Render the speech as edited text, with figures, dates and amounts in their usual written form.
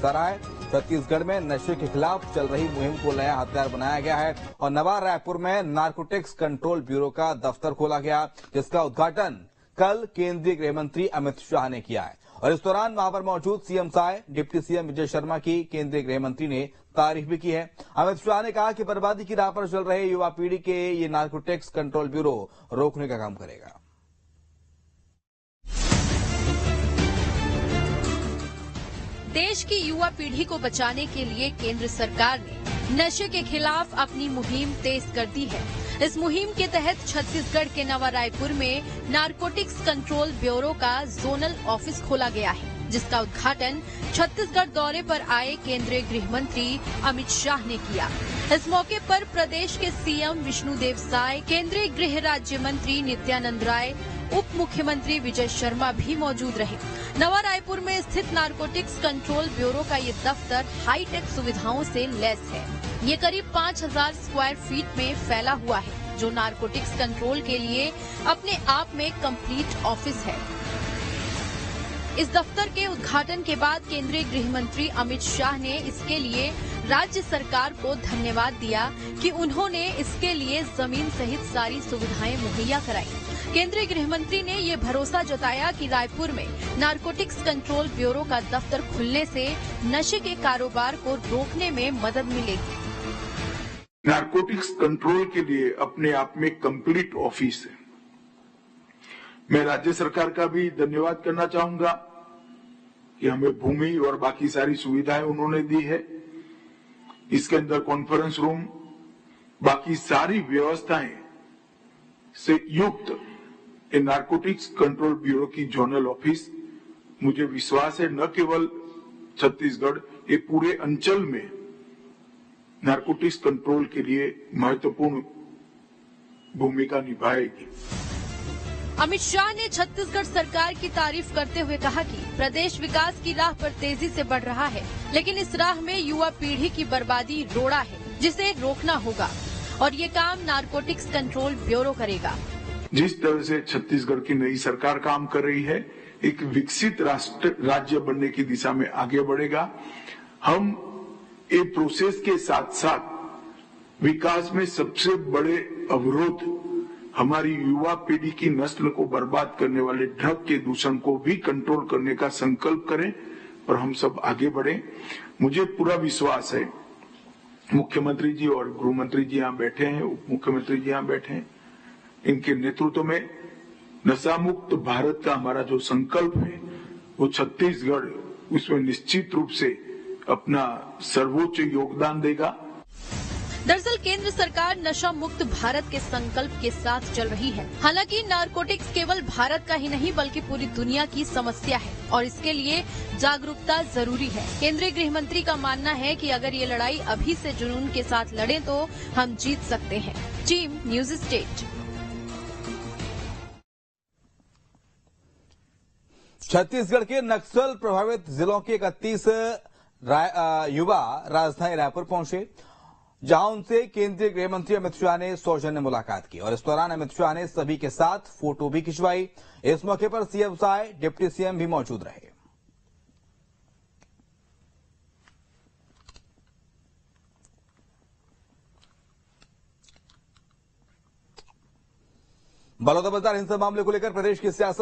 आ रहा है। छत्तीसगढ़ में नशे के खिलाफ चल रही मुहिम को नया हथियार बनाया गया है और नवा रायपुर में नारकोटिक्स कंट्रोल ब्यूरो का दफ्तर खोला गया, जिसका उद्घाटन कल केंद्रीय गृह मंत्री अमित शाह ने किया है। और इस दौरान वहां पर मौजूद CM Sai, deputy CM Vijay Sharma की केंद्रीय गृह मंत्री ने तारीफ भी की है। अमित शाह ने कहा कि बर्बादी की राह पर चल रहे युवा पीढ़ी के ये नारकोटिक्स कंट्रोल ब्यूरो रोकने का काम करेगा। देश की युवा पीढ़ी को बचाने के लिए केंद्र सरकार ने नशे के खिलाफ अपनी मुहिम तेज कर दी है। इस मुहिम के तहत छत्तीसगढ़ के नवा रायपुर में नारकोटिक्स कंट्रोल ब्यूरो का जोनल ऑफिस खोला गया है, जिसका उद्घाटन छत्तीसगढ़ दौरे पर आए केंद्रीय गृह मंत्री अमित शाह ने किया। इस मौके पर प्रदेश के सीएम विष्णुदेव साय, केंद्रीय गृह राज्य मंत्री नित्यानंद राय, उप मुख्यमंत्री विजय शर्मा भी मौजूद रहे। नवा रायपुर में स्थित नारकोटिक्स कंट्रोल ब्यूरो का ये दफ्तर हाईटेक सुविधाओं से लैस है। ये करीब 5000 स्क्वायर फीट में फैला हुआ है, जो नारकोटिक्स कंट्रोल के लिए अपने आप में कंप्लीट ऑफिस है। इस दफ्तर के उद्घाटन के बाद केंद्रीय गृह मंत्री अमित शाह ने इसके लिए राज्य सरकार को धन्यवाद दिया कि उन्होंने इसके लिए जमीन सहित सारी सुविधाएं मुहैया कराई। केंद्रीय गृह मंत्री ने ये भरोसा जताया कि रायपुर में नारकोटिक्स कंट्रोल ब्यूरो का दफ्तर खुलने से नशे के कारोबार को रोकने में मदद मिलेगी। नारकोटिक्स कंट्रोल के लिए अपने आप में कंप्लीट ऑफिस है। मैं राज्य सरकार का भी धन्यवाद करना चाहूंगा कि हमें भूमि और बाकी सारी सुविधाएं उन्होंने दी है। इसके अंदर कॉन्फ्रेंस रूम, बाकी सारी व्यवस्थाएं से युक्त नारकोटिक्स कंट्रोल ब्यूरो की जोनल ऑफिस, मुझे विश्वास है न केवल छत्तीसगढ़, ये पूरे अंचल में नारकोटिक्स कंट्रोल के लिए महत्वपूर्ण भूमिका निभाएगी। अमित शाह ने छत्तीसगढ़ सरकार की तारीफ करते हुए कहा कि प्रदेश विकास की राह पर तेजी से बढ़ रहा है, लेकिन इस राह में युवा पीढ़ी की बर्बादी रोड़ा है, जिसे रोकना होगा और ये काम नारकोटिक्स कंट्रोल ब्यूरो करेगा। जिस तरह से छत्तीसगढ़ की नई सरकार काम कर रही है, एक विकसित राज्य बनने की दिशा में आगे बढ़ेगा। हम ये प्रोसेस के साथ साथ विकास में सबसे बड़े अवरोध हमारी युवा पीढ़ी की नस्ल को बर्बाद करने वाले ड्रग के दूषण को भी कंट्रोल करने का संकल्प करें और हम सब आगे बढ़ें। मुझे पूरा विश्वास है, मुख्यमंत्री जी और गृह मंत्री जी यहाँ बैठे हैं, उप मुख्यमंत्री जी यहाँ बैठे हैं, इनके नेतृत्व में नशा मुक्त भारत का हमारा जो संकल्प है, वो छत्तीसगढ़ उसमें निश्चित रूप से अपना सर्वोच्च योगदान देगा। दरअसल केंद्र सरकार नशा मुक्त भारत के संकल्प के साथ चल रही है। हालांकि नारकोटिक्स केवल भारत का ही नहीं बल्कि पूरी दुनिया की समस्या है और इसके लिए जागरूकता जरूरी है। केंद्रीय गृह मंत्री का मानना है कि अगर ये लड़ाई अभी से जुनून के साथ लड़ें तो हम जीत सकते हैं। Team news state. छत्तीसगढ़ के नक्सल प्रभावित जिलों के 31 युवा राजधानी रायपुर पहुंचे, जहां उनसे केंद्रीय गृह मंत्री अमित शाह ने सौजन्य मुलाकात की और इस दौरान अमित शाह ने सभी के साथ फोटो भी खिंचवाई। इस मौके पर सीएम साय, डिप्टी सीएम भी मौजूद रहे। बलौदाबाजार हिंसा मामले को लेकर प्रदेश की सियासत